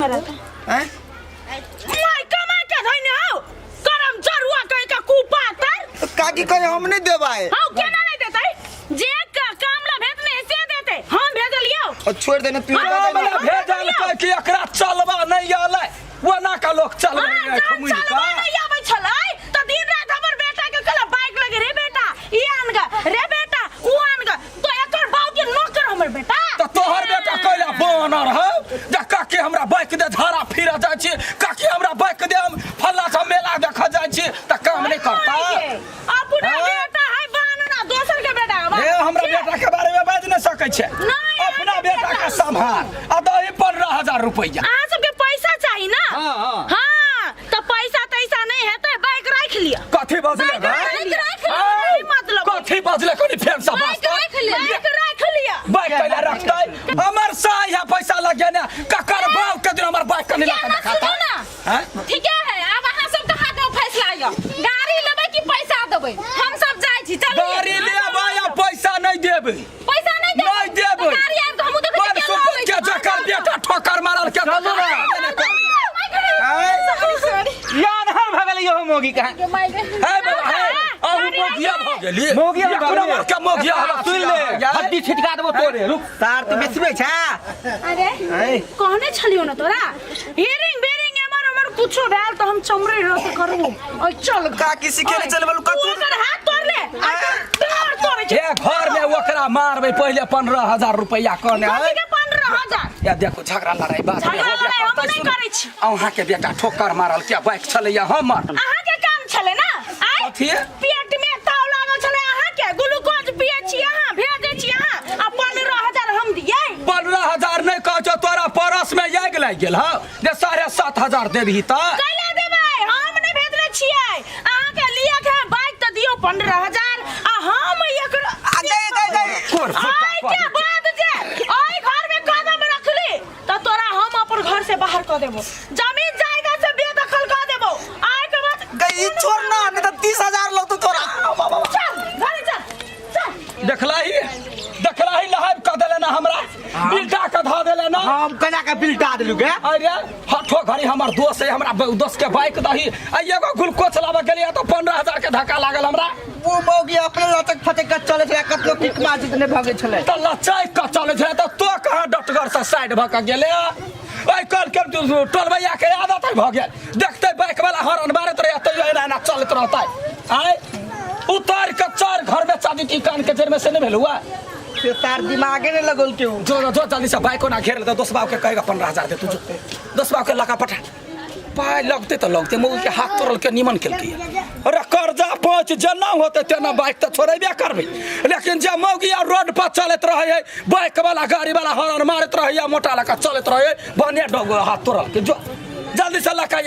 हैं मैं कमा के धइने हो करम जरुआ कह के कुपा तर काकी कहे हम नहीं देबाए हां केना नहीं देतै जे कामला भेजने से देते हम भेजलियो और छोड़ देने तू हमरा भेजल कह कि एकरा चलबा नहीं आले वना का लोग चलबा नहीं खमुई का नहीं आबै छलै त दिन रात हमर बेटा के कला बाइक लगे रे बेटा ई आनगा रे बेटा ऊ आनगा तो एकर बाप के नौकर हमर बेटा तो तोहर बेटा कहला बानर हो जा काकी हमरा बाइक दे धारा फिरा जाय छी काकी हमरा बाइक दे हम फल्ला सब मेला देखा जाय छी त काम नहीं करता अपना बेटा है बानना दोसर के बेटा ए हमरा बेटा के बारे में बाज नहीं सकै छै अपना बेटा के संभाल आ दही 15000 रुपया अहाँ सबके पैसा चाहिए ना हां हां तो पैसा तैसा नहीं है तो बाइक रख लिया कथी बजले मतलब कथी बजले कोनी फेर सब बाइक रख लिया बाइक कैला रखतै हमर साया पैसा लगे ना ककर बाव के दिन हमर बाइक कनी लगा खाता हैं ठीक है अब अहाँ सब के हाथ में फैसला आइयो गाड़ी लेबै कि पैसा देबै हम सब जाय छी चल गाड़ी लेबै या पैसा नहीं देबै पैसा नहीं देबै गाड़ी आब हमहु देखै पर सुपत के जकर बेटा ठोकर मारल के चलू ना यान हर भगल यो मोगी का है बाबा है अब मोगिया भ गेली मोगिया भ गेली के मोगिया सुन ले हड्डी छिटका देबो तोरे रुक तार तू बेचबे छा अरे कहने छलियो न तोरा हियरिंग बेरिंग हमर कुछो भेल त हम चमरे रहते करू ओइ चल काकी सिखे चलबल कछु ओकर हाथ तोड़ ले तोड़ तोड़ ए घर में ओकरा मारबै पहिले 15000 रुपया कहने है के 15000 या देखो झगड़ा लड़ाई बात झगड़ा लड़ाई हम नहीं करै छी अहाँ के बेटा ठोकर मारल के बाइक छलैया हमर अहाँ के काम छले ना आइ कथी पेट में ताव लागल छले अहाँ के ग्लूकोज पिए छी अहाँ भेजै छी अहाँ आ 15000 हम दियै 15000 नहीं कह जो तोरा परस में आग लग गेल ह जे 7500 देबही त कैला देबै हम नहीं भेजले छियै अहाँ के लिए के बाइक त दियो 15000 आ हम एकर आई के बाद जे ओइ घर में कदम रखली त तोरा हम अपन घर से बाहर क देबो जमीन जायगा से बेदखल क देबो आई के बाद गई छोड़ ना नहीं तो 30000 लगतो तोरा चल घरे चल देखलाही लहाब क देले ना हमरा बिल्टा के ध देले ना हम कना का बिल्टा देलु के अरे हठो घड़ी हमर दोस्त है हमरा दोस्त के बाइक दही आ एगो ग्लूकोज लाबे गेलिए त 15000 के धक्का लागल हमरा वो मोगी अपने लटक फटक के चले छले कतलो किक मार जितने भागे छले त लचाई क चले छै त तो कहां डटगर से साइड भ के गेले ओइ कल के टोलबैया के आदत है भ गेल देखते बाइक वाला हॉर्न मारत रहे त एना चलत रहतै आय उतार के चार घर में चादी की कान के जेर में से नहीं भेल हुआ से तार दिमागे ने लगल के जो जल्दी से बाइक ना घेर ले दोस्त बाप के कहेगा 15000 दे तू दोस्त बाप के लगा पठा पाय लगते तो लगते मऊ के हाथ तोड़ल के निमन के अरे कर्जा पहुंच जना होते तेना बाइक तो छोड़बे करबे लेकिन जब मौगी रोड पर चलत रहे बाइक वाला गाड़ी वाला हॉर्न मारत रहे मोटा लगा चलत रहे बने डग हाथ तोड़ल के जो जल्दी से लगा